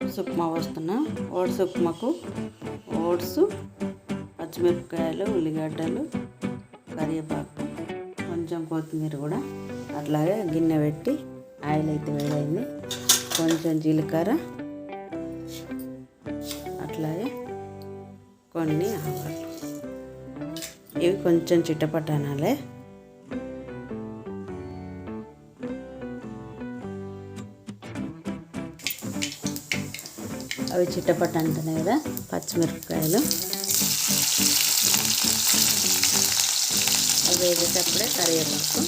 Oats upma వస్తున్నా. Oats ఉప్మాకు oats, పచ్చిమిరపకాయలు, ఉల్లిగడ్డలు, కరివేపాకు, కొంచెం కొత్తిమీర కూడా. అట్లాగే గిన్నె పెట్టి ఆయిల్ అయితే వేడైంది. కొంచెం జీలకర్ర, అట్లాగే కొన్ని ఆవాలు. ఇవి కొంచెం చిట్టపట్టనాలే. అవి చిట్టపట్ట అంటున్నాయి కదా. పచ్చిమిరపకాయలు అవి వేసేటప్పుడే కరివేపాకు,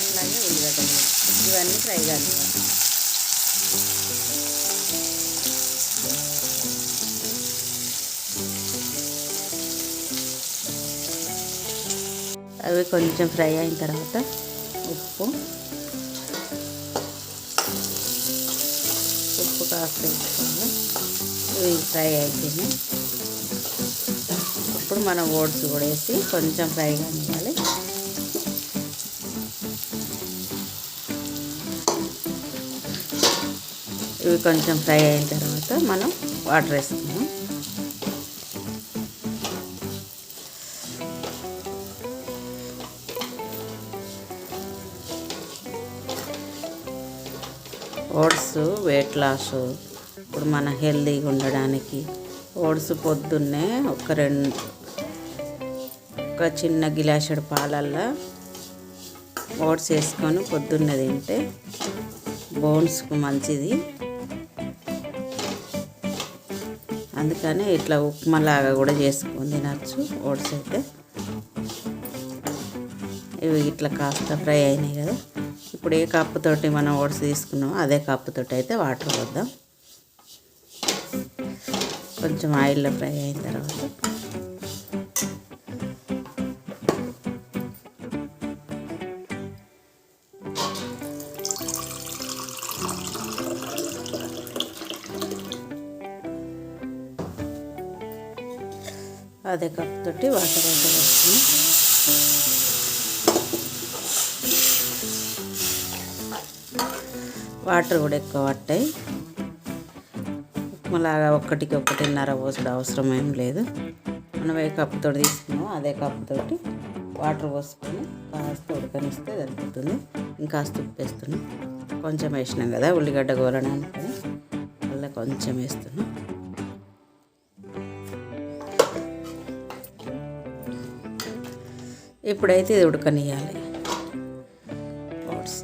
అలాగే ఉల్లిగడ్డలు, ఇవన్నీ ఫ్రై కావాలి. అవి కొంచెం ఫ్రై అయిన తర్వాత ఉప్పు కాస్త వేసుకోవాలి. ఇవి ఫ్రై అయిపోయినాయి. ఇప్పుడు మనం ఓట్స్ కూడా వేసి కొంచెం ఫ్రై కానివ్వాలి. ఇవి కొంచెం ఫ్రై అయిన తర్వాత మనం వాటర్ వేసుకున్నాం. ఓట్స్ వెయిట్ లాస్, ఇప్పుడు మన హెల్తీగా ఉండడానికి ఓట్స్ పొద్దున్నే ఒక చిన్న గిలాసుడు పాలల్లో ఓట్స్ వేసుకొని పొద్దున్నే తింటే బోన్స్కు మంచిది. అందుకని ఇట్లా ఉప్మాలాగా కూడా చేసుకొని తినచ్చు ఓట్స్ అయితే. ఇవి ఇట్లా కాస్త ఫ్రై అయినాయి కదా. ఇప్పుడు ఏ కప్పుతోటి మనం ఓట్స్ తీసుకున్నామో అదే కప్పుతోటి అయితే వాటర్ పోద్దాం. కొంచెం ఆయిల్లో ఫ్రై అయిన తర్వాత అదే కప్పుతోటి వాటర్ అయితే వస్తుంది. వాటర్ కూడా ఎక్కువ పట్టాయి. ఉప్మాలాగా ఒకటికి ఒకటిన్నర పోసుడు అవసరం ఏం లేదు. మనం ఏ కప్పుతో తీసుకున్నామో అదే కప్పుతోటి వాటర్ పోసుకొని కాస్త ఉడకనిస్తే సరిపోతుంది. ఇంకాస్త ఉప్పు వేస్తున్నాం. కొంచెం వేసినాం కదా ఉల్లిగడ్డ గోలడానికి, అలా కొంచెం వేస్తున్నాం. ఇప్పుడైతే ఇది ఉడకనియాలి. ఓట్స్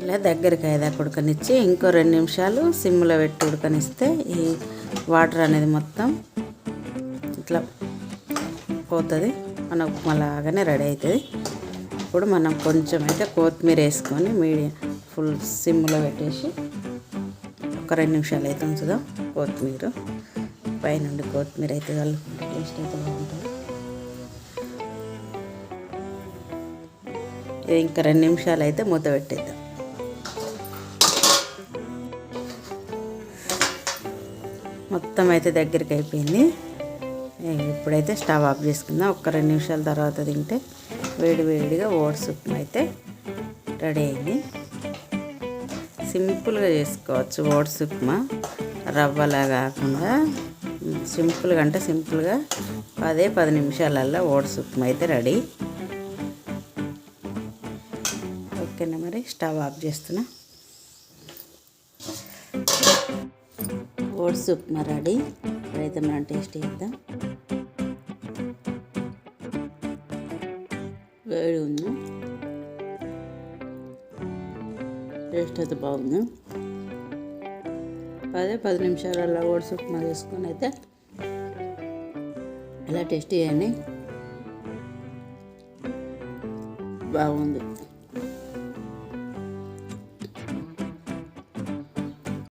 ఇలా దగ్గరికి అయ్యేదాకా ఉడకనిచ్చి ఇంకో 2 నిమిషాలు సిమ్లో పెట్టి ఉడకనిస్తే ఈ వాటర్ అనేది మొత్తం ఇట్లా పోతుంది. మన ఉప్మాలాగానే రెడీ అవుతుంది. ఇప్పుడు మనం కొంచెం అయితే కొత్తిమీర వేసుకొని ఫుల్ సిమ్లో పెట్టేసి ఒక 2 నిమిషాలు అయితే ఉంచుదాం. కొత్తిమీర పైనుండి కొత్తిమీర అయితే కలుపుకుంటే టేస్ట్ అయితే బాగుంటుంది. ఇది ఇంకా 2 నిమిషాలు అయితే మూత పెట్టేద్దాం. మొత్తం అయితే దగ్గరికి అయిపోయింది. ఇప్పుడైతే స్టవ్ ఆఫ్ చేసుకుందాం. ఒక 2 నిమిషాల తర్వాత తింటే వేడిగా ఓట్స్ ఉప్మా అయితే రెడీ అయింది. సింపుల్గా చేసుకోవచ్చు ఓట్స్ ఉప్మా, రవ్వలా కాకుండా సింపుల్గా 10 నిమిషాలల్లో ఓట్స్ ఉప్మా అయితే రెడీ. ఓకేనా, మరి స్టవ్ ఆఫ్ చేస్తున్నా. Oats upma ready. ఇప్పుడైతే మనం టేస్ట్ చేద్దాం. వేడి ఉంది, టేస్ట్ అయితే బాగుంది. 10 నిమిషాలలో ఓట్స్ ఉప్మా చేసుకొని అయితే ఇలా టేస్ట్ చేయండి, బాగుంది.